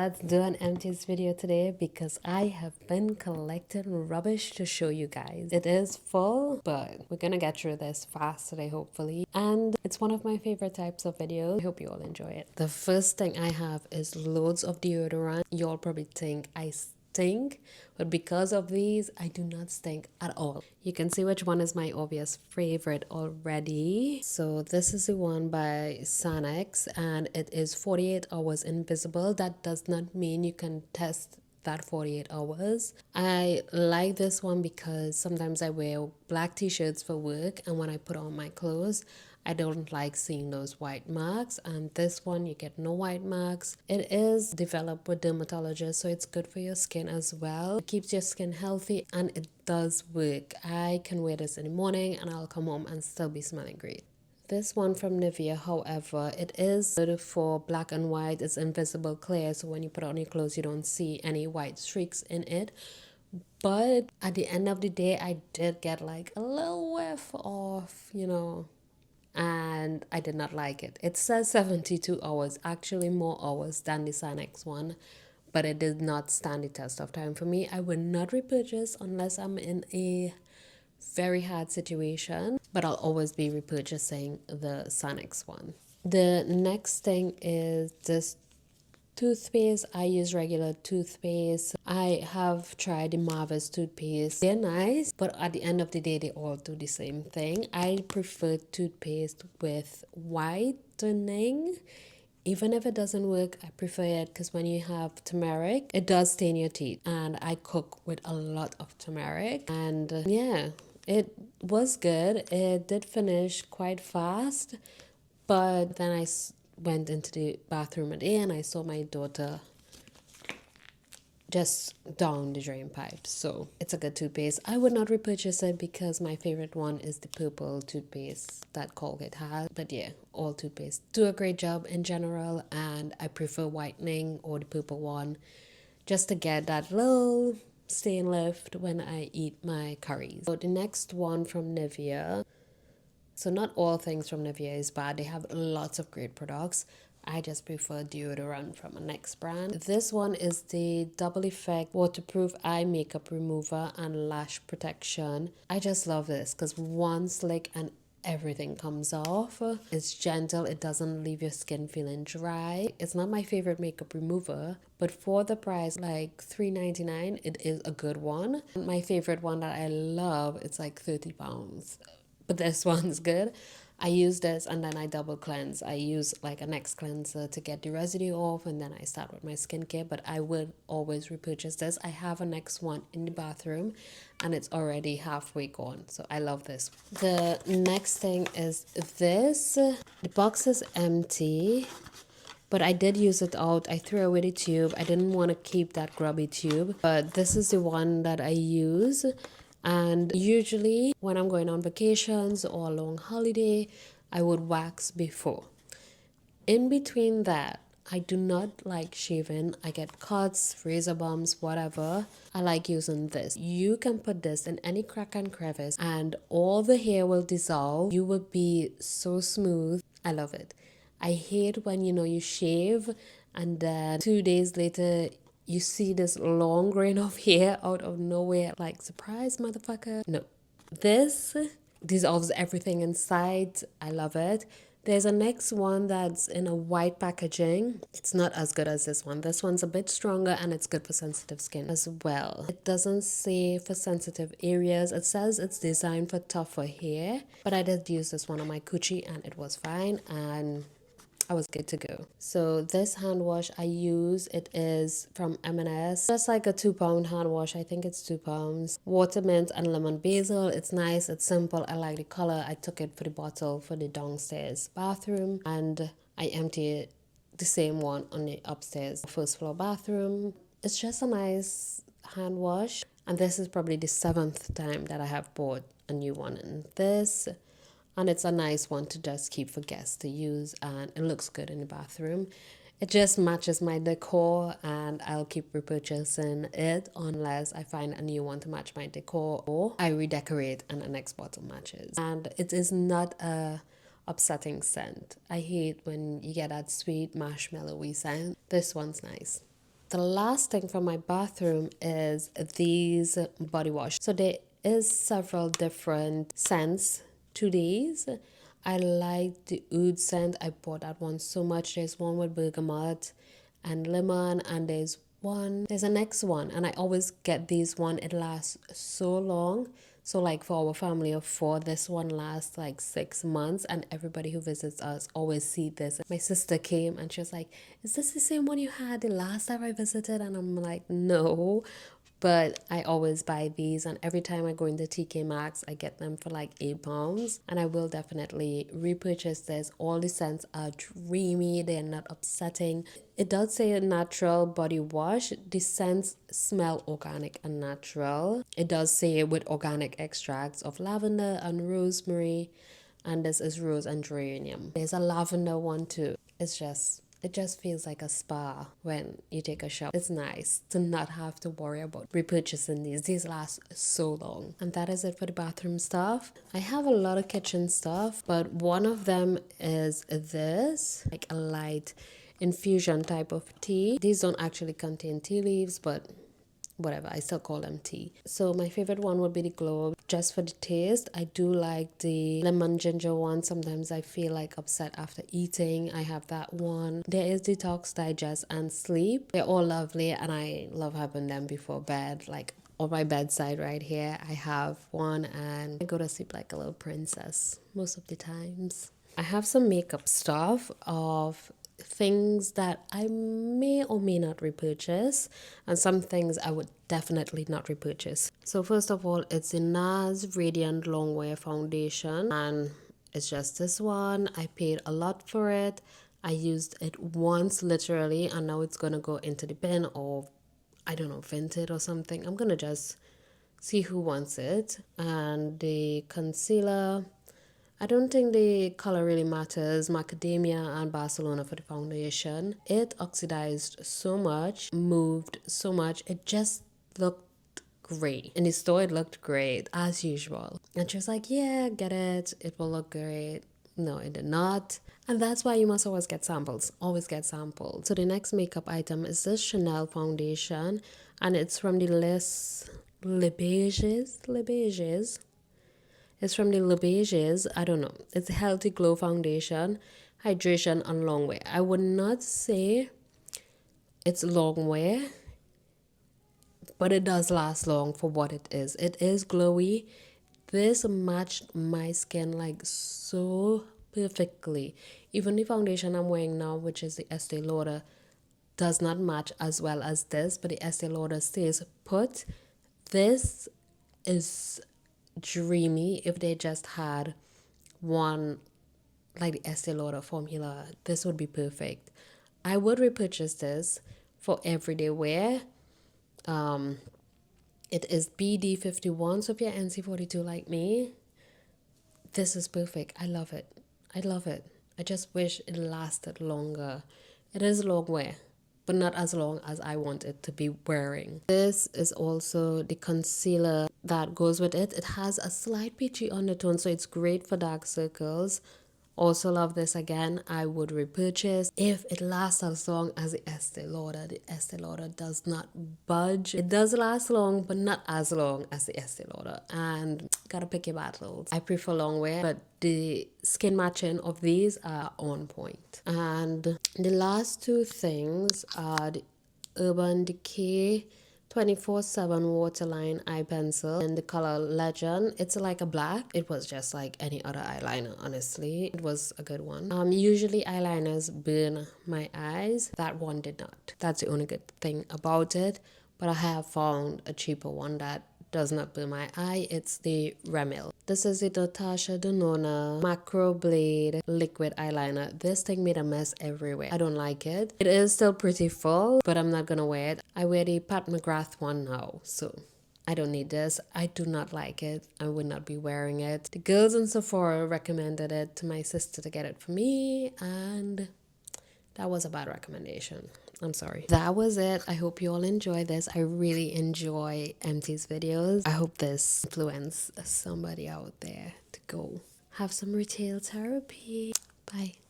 let's do an empties video today because I have been collecting rubbish to show you guys. It is full, but we're gonna get through this fast today, hopefully. And it's one of my favorite types of videos. I hope you all enjoy it. The first thing I have is loads of deodorant. Y'all probably think I stink, but because of these I do not stink at all. You can see which one is my obvious favorite already. So this is the one by Sanex and it is 48 hours invisible. That does not mean you can test that 48 hours. I like this one because sometimes I wear black t-shirts for work, and when I put on my clothes I don't like seeing those white marks, and this one you get no white marks. It is developed with dermatologists, so it's good for your skin as well. It keeps your skin healthy and it does work. I can wear this in the morning and I'll come home and still be smelling great. This one from Nivea, however, it is good for black and white. It's invisible clear, so when you put it on your clothes you don't see any white streaks in it. But at the end of the day I did get like a little whiff of, and I did not like it. It says 72 hours, actually more hours than the Sanex one, but it did not stand the test of time for me. I would not repurchase unless I'm in a very hard situation, but I'll always be repurchasing the Sanex one. The next thing is this toothpaste. I use regular toothpaste. I have tried the Marvis toothpaste. They're nice, but at the end of the day they all do the same thing. I prefer toothpaste with whitening. Even if it doesn't work, I prefer it because when you have turmeric, it does stain your teeth, and I cook with a lot of turmeric, and yeah, it was good. It did finish quite fast, but then I went into the bathroom at 8 and I saw my daughter just down the drain pipe. So it's a good toothpaste. I would not repurchase it because my favorite one is the purple toothpaste that Colgate has. But yeah, all toothpaste do a great job in general, and I prefer whitening or the purple one just to get that little stain lift when I eat my curries. So the next one from Nivea. So not all things from Nivea is bad. They have lots of great products. I just prefer deodorant from a next brand. This one is the Double Effect Waterproof Eye Makeup Remover and Lash Protection. I just love this because one slick and everything comes off. It's gentle. It doesn't leave your skin feeling dry. It's not my favorite makeup remover, but for the price, like $3.99, it is a good one. My favorite one that I love, it's like £30. But this one's good. I use this and then I double cleanse. I use like a next cleanser to get the residue off, and then I start with my skincare, but I would always repurchase this. I have a next one in the bathroom and it's already halfway gone, so I love this. The next thing is this. The box is empty, but I did use it out. I threw away the tube. I didn't want to keep that grubby tube, but this is the one that I use. And usually when I'm going on vacations or a long holiday, I would wax before. In between that, I do not like shaving. I get cuts, razor bumps, whatever. I like using this. You can put this in any crack and crevice and all the hair will dissolve. You will be so smooth. I love it. I hate when you shave and then 2 days later you see this long grain of hair out of nowhere, like, surprise, motherfucker. No. This dissolves everything inside. I love it. There's a next one that's in a white packaging. It's not as good as this one. This one's a bit stronger and it's good for sensitive skin as well. It doesn't say for sensitive areas. It says it's designed for tougher hair, but I did use this one on my coochie and it was fine, and I was good to go. So this hand wash I use, it is from M&S. Just like a £2 hand wash. I think it's £2. Water mint and lemon basil. It's nice. It's simple. I like the color. I took it for the bottle for the downstairs bathroom, and I emptied the same one on the upstairs first floor bathroom. It's just a nice hand wash, and this is probably the 7th time that I have bought a new one in this. And it's a nice one to just keep for guests to use, and it looks good in the bathroom. It just matches my decor, and I'll keep repurchasing it unless I find a new one to match my decor or I redecorate and the next bottle matches. And it is not a upsetting scent. I hate when you get that sweet marshmallowy scent. This one's nice. The last thing from my bathroom is these body wash. So there is several different scents to these. I like the oud scent. I bought that one so much. There's one with bergamot and lemon, and there's a next one, and I always get these one. It lasts so long. So like for our family of 4, this one lasts like 6 months, and everybody who visits us always see this. My sister came and she was like, is this the same one you had the last time I visited? And I'm like, no. But I always buy these, and every time I go into TK Maxx, I get them for like £8, and I will definitely repurchase this. All the scents are dreamy, they're not upsetting. It does say a natural body wash. The scents smell organic and natural. It does say with organic extracts of lavender and rosemary, and this is rose and geranium. There's a lavender one too. It just feels like a spa when you take a shower. It's nice to not have to worry about repurchasing these. These last so long. And that is it for the bathroom stuff. I have a lot of kitchen stuff, but one of them is this, like a light infusion type of tea. These don't actually contain tea leaves, but whatever, I still call them tea. So my favorite one would be the Globe, just for the taste. I do like the lemon ginger one. Sometimes I feel like upset after eating. I have that one. There is Detox, Digest, and Sleep. They're all lovely, and I love having them before bed. Like on my bedside right here, I have one, and I go to sleep like a little princess most of the times. I have some makeup stuff of things that I may or may not repurchase, and some things I would definitely not repurchase. So first of all, it's the NARS Radiant Longwear Foundation, and it's just this one. I paid a lot for it. I used it once literally, and now it's gonna go into the bin, or I don't know, Vinted or something. I'm gonna just see who wants it. And the concealer, I don't think the color really matters. Macadamia and Barcelona for the foundation. It oxidized so much, moved so much. It just looked great. In the store, it looked great as usual. And she was like, yeah, get it. It will look great. No, it did not. And that's why you must always get samples. Always get samples. So the next makeup item is this Chanel foundation. And it's from the Les Beiges. It's from the Le Beiges. I don't know. It's a Healthy Glow Foundation, Hydration, and Long Wear. I would not say it's long wear, but it does last long for what it is. It is glowy. This matched my skin like so perfectly. Even the foundation I'm wearing now, which is the Estee Lauder, does not match as well as this, but the Estee Lauder stays put. This is dreamy. If they just had one like the Estee Lauder formula, this would be perfect. I would repurchase this for everyday wear. It is BD51, so if you're NC42 like me, this is perfect. I love it. I love it. I just wish it lasted longer. It is long wear, but not as long as I want it to be wearing. This is also the concealer that goes with it. It has a slight peachy undertone, so it's great for dark circles. Also love this again. I would repurchase if it lasts as long as the Estee Lauder. The Estee Lauder does not budge. It does last long, but not as long as the Estee Lauder. And gotta pick your battles. I prefer long wear, but the skin matching of these are on point. And the last two things are the Urban Decay 24/7 waterline eye pencil in the color Legend. It's like a black. It was just like any other eyeliner, honestly. It was a good one. Usually eyeliners burn my eyes. That one did not. That's the only good thing about it. But I have found a cheaper one that does not burn my eye. It's the Remil. This is the Natasha Denona Macro Blade Liquid Eyeliner. This thing made a mess everywhere. I don't like it. It is still pretty full, but I'm not gonna wear it. I wear the Pat McGrath one now, so I don't need this. I do not like it. I would not be wearing it. The girls in Sephora recommended it to my sister to get it for me, and that was a bad recommendation. I'm sorry. That was it. I hope you all enjoy this. I really enjoy Empties videos. I hope this influenced somebody out there to go have some retail therapy. Bye.